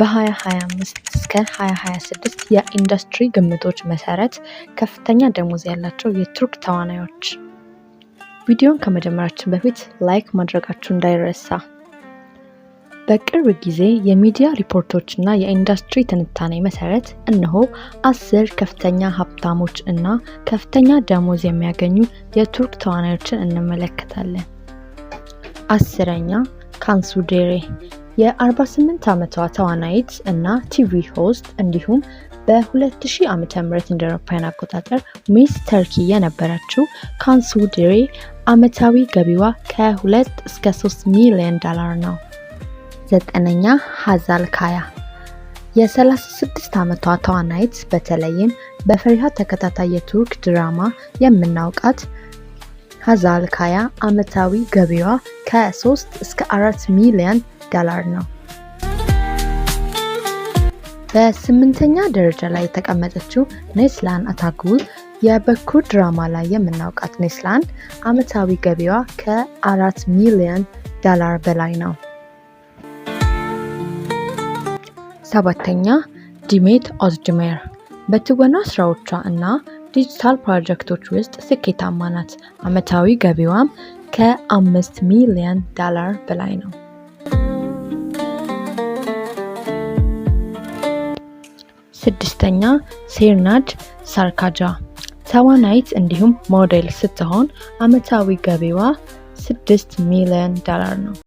በ2025 እስከ 2026 የኢንዱስትሪ ግምቶች መሰረት ከፍተኛ ደሞዝ ያላቸው የቱርክ ተዋናዮች። ቪዲዮን ከመጀመራችን በፊት ላይክ ማድረጋችሁ እንዳይረሳ። በቅርብ ጊዜ የሚዲያ ሪፖርቶችና የኢንዱስትሪ ትንታኔ መሰረት እነሆ 10 ከፍተኛ ሀብታሞች እና ከፍተኛ ደሞዝ የሚያገኙ የቱርክ ተዋናዮችን እንመለከታለን። 10ኛ ካንሱ ዴሬ የ48 ዓመቷ ተዋናይት እና ቲቪ ሆስት እንዲሁም በ2000 ዓ.ም እንደ አውሮፓውያን አቆጣጠር ሚስ ተርኪ የነበረችው ካንሱ ዴሬ ዓመታዊ ገቢዋ ከ2 እስከ 3 ሚሊዮን ዶላር ነው። 9ኛ ሀዛል ካያ የ36 ዓመቷ ተዋናይት በተለይም በፈሪሃ ተከታታይ የቱርክ ድራማ የምናውቃት ሀዛል ካያ ዓመታዊ ገቢዋ ከ3 እስከ 4 ሚሊዮን ዶላር ነው። በ8ኛ ደረጃ ላይ የተቀመጠችው ኔስላን አታጉል የበኩር ድራማ ላይ የምናውቃት ኔስላን ዓመታዊ ገቢዋ ከ4 ሚሊዮን ዶላር በላይ ነው። 7ኛ ዲሜት ኦዝድሜር በትወና ስራዎቿ እና ዲጂታል ፕሮጀክቶች ውስጥ ስኬታማ ናት። ዓመታዊ ገቢዋም ከ5 ሚሊዮን ዶላር በላይ ነው። 6ኛ ሴርናድ ሳርካጃ ተዋናይት እንዲሁም ሞዴል ስትሆን ዓመታዊ ገቢዋ 6 ሚሊዮን ዶላር ነው።